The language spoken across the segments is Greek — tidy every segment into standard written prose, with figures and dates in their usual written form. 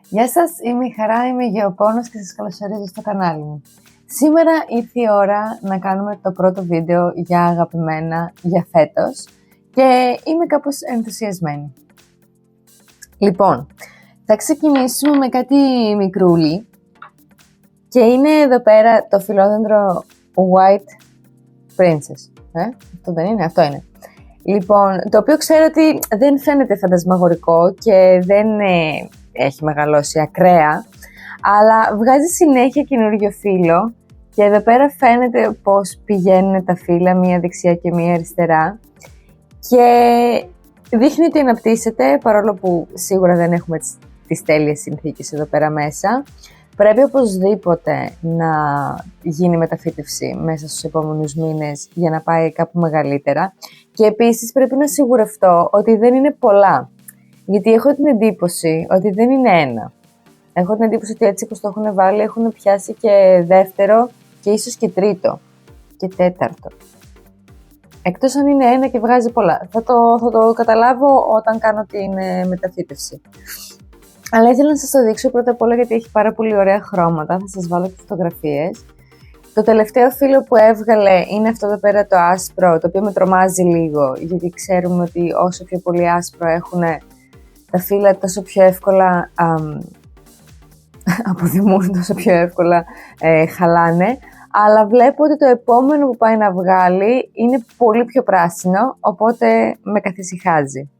Γεια σας, είμαι η Χαρά, είμαι η Γεωπόνος και σας καλωσορίζω στο κανάλι μου. Σήμερα ήρθε η ώρα να κάνουμε το πρώτο βίντεο για αγαπημένα για φέτος και είμαι κάπως ενθουσιασμένη. Λοιπόν, θα ξεκινήσουμε με κάτι μικρούλι και είναι εδώ πέρα το φιλόδεντρο White Princess. Αυτό δεν είναι, αυτό είναι. Λοιπόν, το οποίο ξέρω ότι δεν φαίνεται φαντασμαγορικό και δεν έχει μεγαλώσει ακραία, αλλά βγάζει συνέχεια καινούριο φύλλο και εδώ πέρα φαίνεται πως πηγαίνουν τα φύλλα μία δεξιά και μία αριστερά και δείχνει ότι αναπτύσσεται, παρόλο που σίγουρα δεν έχουμε τις τέλειες συνθήκες εδώ πέρα μέσα. Πρέπει οπωσδήποτε να γίνει μεταφύτευση μέσα στους επόμενους μήνες για να πάει κάπου μεγαλύτερα και επίσης πρέπει να σιγουρευτώ ότι δεν είναι πολλά, γιατί έχω την εντύπωση ότι δεν είναι ένα. Έχω την εντύπωση ότι έτσι πως το έχουν βάλει έχουν πιάσει και δεύτερο και ίσως και τρίτο και τέταρτο. Εκτός αν είναι ένα και βγάζει πολλά. Θα το καταλάβω όταν κάνω την μεταφύτευση. Αλλά ήθελα να σας το δείξω πρώτα απ' όλα γιατί έχει πάρα πολύ ωραία χρώματα. Θα σας βάλω και φωτογραφίες. Το τελευταίο φύλλο που έβγαλε είναι αυτό εδώ πέρα το άσπρο, το οποίο με τρομάζει λίγο, γιατί ξέρουμε ότι όσο πιο πολύ άσπρο έχουν τα φύλλα, τόσο πιο εύκολα αποδημούν, τόσο πιο εύκολα χαλάνε. Αλλά βλέπω ότι το επόμενο που πάει να βγάλει είναι πολύ πιο πράσινο, οπότε με καθησυχάζει.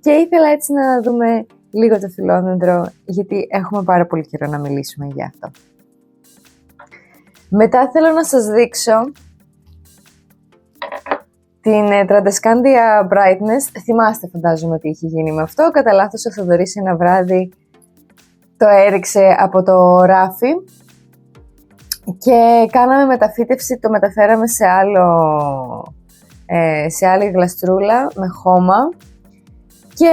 Και ήθελα έτσι να δούμε λίγο το φιλόδεντρο, γιατί έχουμε πάρα πολύ καιρό να μιλήσουμε για αυτό. Μετά θέλω να σας δείξω την Tradescantia Brightness. Θυμάστε, φαντάζομαι, ότι είχε γίνει με αυτό. Κατά λάθος ο Θοδωρής ένα βράδυ το έριξε από το ράφι και κάναμε μεταφύτευση, το μεταφέραμε σε άλλη γλαστρούλα με χώμα. Και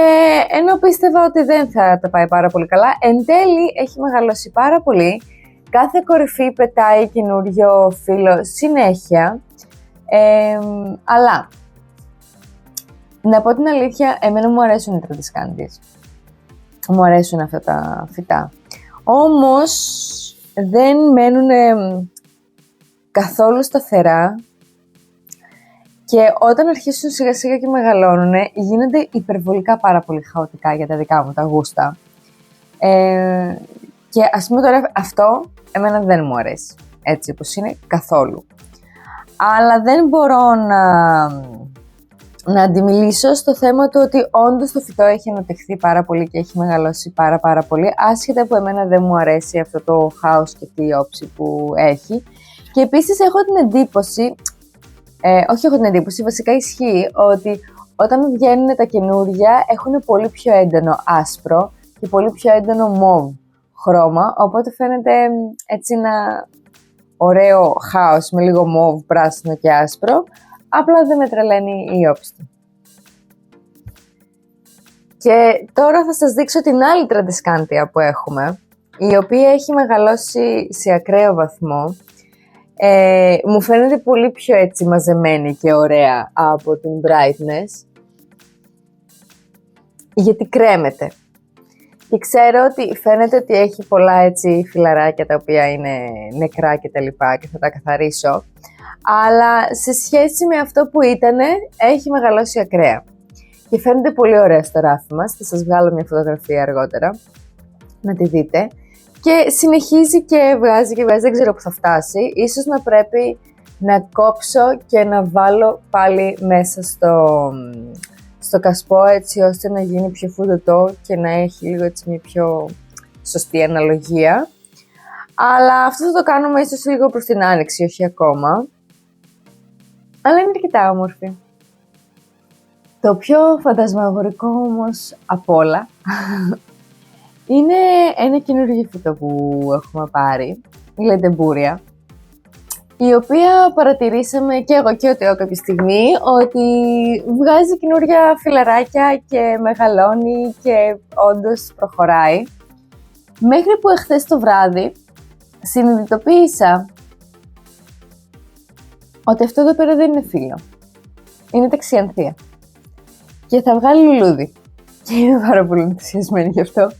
ενώ πίστευα ότι δεν θα τα πάει πάρα πολύ καλά, εν τέλει έχει μεγαλώσει πάρα πολύ. Κάθε κορυφή πετάει καινούριο φύλλο συνέχεια. Αλλά, να πω την αλήθεια, εμένα μου αρέσουν οι Tradescantias. Μου αρέσουν αυτά τα φυτά. Όμως, δεν μένουν καθόλου σταθερά. Και όταν αρχίσουν σιγά σιγά και μεγαλώνουν, γίνονται υπερβολικά πάρα πολύ χαοτικά για τα δικά μου τα γούστα. Και ας πούμε τώρα αυτό, εμένα δεν μου αρέσει, έτσι όπως είναι, καθόλου. Αλλά δεν μπορώ να αντιμιλήσω στο θέμα του ότι όντως το φυτό έχει αναπτυχθεί πάρα πολύ και έχει μεγαλώσει πάρα πολύ, άσχετα που εμένα δεν μου αρέσει αυτό το χάος και τη όψη που έχει. Και επίσης έχω την εντύπωση, βασικά ισχύει ότι όταν βγαίνουν τα καινούρια έχουν πολύ πιο έντονο άσπρο και πολύ πιο έντονο μοβ χρώμα, οπότε φαίνεται έτσι ένα ωραίο χάος με λίγο μοβ, πράσινο και άσπρο, απλά δεν με τρελαίνει η όψη του. Και τώρα θα σας δείξω την άλλη Tradescantia που έχουμε, η οποία έχει μεγαλώσει σε ακραίο βαθμό. Μου φαίνεται πολύ πιο έτσι μαζεμένη και ωραία από την Brightness, γιατί κρέμεται. Και ξέρω ότι φαίνεται ότι έχει πολλά έτσι φυλαράκια τα οποία είναι νεκρά και τα λοιπά και θα τα καθαρίσω. Αλλά σε σχέση με αυτό που ήτανε, έχει μεγαλώσει ακραία. Και φαίνεται πολύ ωραία στο ράφι μας. Θα σας βγάλω μια φωτογραφία αργότερα, να τη δείτε. Και συνεχίζει και βγάζει, δεν ξέρω που θα φτάσει. Ίσως να πρέπει να κόψω και να βάλω πάλι μέσα στο κασπό, έτσι ώστε να γίνει πιο φουντωτό και να έχει λίγο έτσι μια πιο σωστή αναλογία. Αλλά αυτό θα το κάνουμε ίσως λίγο προς την άνοιξη, όχι ακόμα. Αλλά είναι αρκετά όμορφη. Το πιο φαντασμαγορικό όμως απ' όλα είναι ένα καινούργιο φυτό που έχουμε πάρει, η λεντεμπούρια, η οποία παρατηρήσαμε και εγώ και ο Τεό κάποια στιγμή ότι βγάζει καινούργια φυλαράκια και μεγαλώνει και όντως προχωράει. Μέχρι που εχθές το βράδυ συνειδητοποίησα ότι αυτό εδώ πέρα δεν είναι φύλλο. είναι ταξιανθία. Και θα βγάλει λουλούδι. Και είμαι πάρα πολύ ενθουσιασμένη γι' αυτό.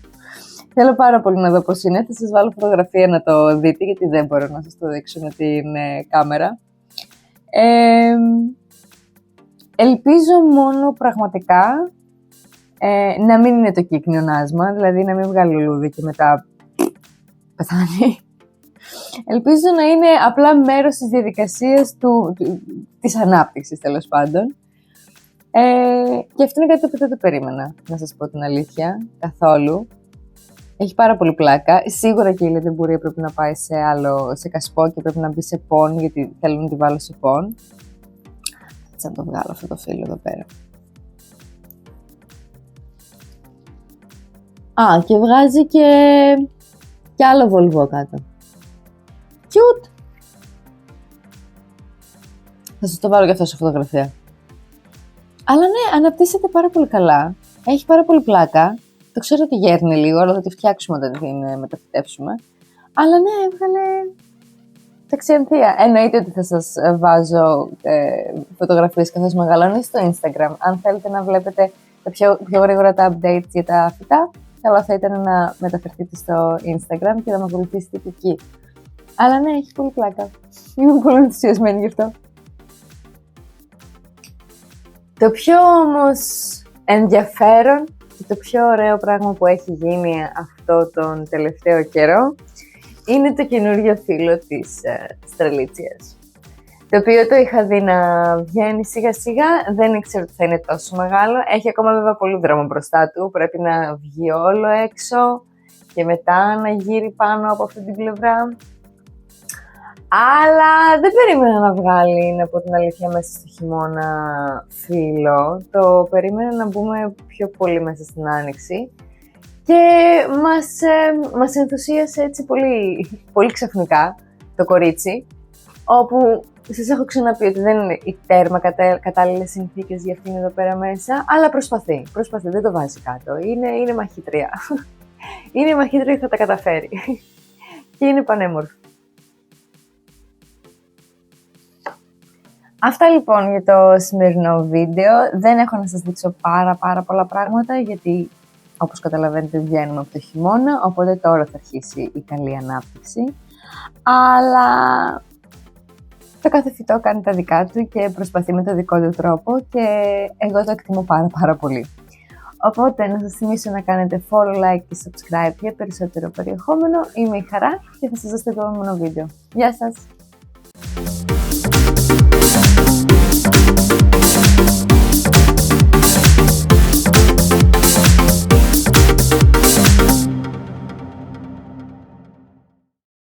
Θέλω πάρα πολύ να δω πώς είναι. Θα σας βάλω φωτογραφία να το δείτε, γιατί δεν μπορώ να σας το δείξω με την κάμερα. Ελπίζω μόνο πραγματικά να μην είναι το κύκνιο άσμα, δηλαδή να μην βγάλει λουλούδι και μετά πεθάνει. Ελπίζω να είναι απλά μέρος της διαδικασίας της ανάπτυξης, τέλος πάντων. Και αυτό είναι κάτι που δεν το περίμενα, να σας πω την αλήθεια, καθόλου. Έχει πάρα πολύ πλάκα. Σίγουρα και η λεντεμπουρία πρέπει να πάει σε κασπό και πρέπει να μπει σε πόν, γιατί θέλω να τη βάλω σε πόν. Θα το βγάλω αυτό το φύλλο εδώ πέρα. Και βγάζει και άλλο βολβό κάτω. Cute! Θα σας το βάλω και αυτό σε φωτογραφία. Αλλά ναι, αναπτύσσεται πάρα πολύ καλά. Έχει πάρα πολύ πλάκα. Το ξέρω ότι γέρνει λίγο, αλλά θα τη φτιάξουμε όταν την μεταφυτεύσουμε. Αλλά ναι, έβγαλε ταξιανθία. Εννοείται ότι θα σας βάζω φωτογραφίες καθώς μεγαλώνει στο Instagram. Αν θέλετε να βλέπετε τα πιο γρήγορα τα updates για τα φυτά, καλό θα ήταν να μεταφερθείτε στο Instagram και να με ακολουθήσετε και εκεί. Αλλά ναι, έχει πολύ πλάκα. Είμαι πολύ ενθουσιασμένη γι' αυτό. Το πιο όμως ενδιαφέρον και το πιο ωραίο πράγμα που έχει γίνει αυτό τον τελευταίο καιρό είναι το καινούριο φύλλο της στρελίτσιας. Το οποίο το είχα δει να βγαίνει σιγά σιγά, δεν ήξερα ότι θα είναι τόσο μεγάλο. Έχει ακόμα βέβαια πολύ δρόμο μπροστά του, πρέπει να βγει όλο έξω και μετά να γύρει πάνω από αυτή την πλευρά. Αλλά δεν περίμενα να βγάλει, να πω την αλήθεια, μέσα στο χειμώνα φύλλο. Το περίμενα να μπούμε πιο πολύ μέσα στην άνοιξη. Και μας ενθουσίασε έτσι πολύ, πολύ ξαφνικά το κορίτσι, όπου σας έχω ξαναπεί ότι δεν είναι οι τέρμα κατάλληλες συνθήκες για αυτήν εδώ πέρα μέσα, αλλά προσπαθεί, δεν το βάζει κάτω, είναι μαχήτρια. Είναι μαχήτρια και θα τα καταφέρει. Και είναι πανέμορφη. Αυτά λοιπόν για το σημερινό βίντεο. Δεν έχω να σας δείξω πάρα πολλά πράγματα, γιατί όπως καταλαβαίνετε βγαίνουμε από το χειμώνα, οπότε τώρα θα αρχίσει η καλή ανάπτυξη. Αλλά το κάθε φυτό κάνει τα δικά του και προσπαθεί με το δικό του τρόπο και εγώ το εκτιμώ πάρα πολύ. Οπότε να σας θυμίσω να κάνετε follow, like και subscribe για περισσότερο περιεχόμενο. Είμαι η Χαρά και θα σας δω στο επόμενο βίντεο. Γεια σας!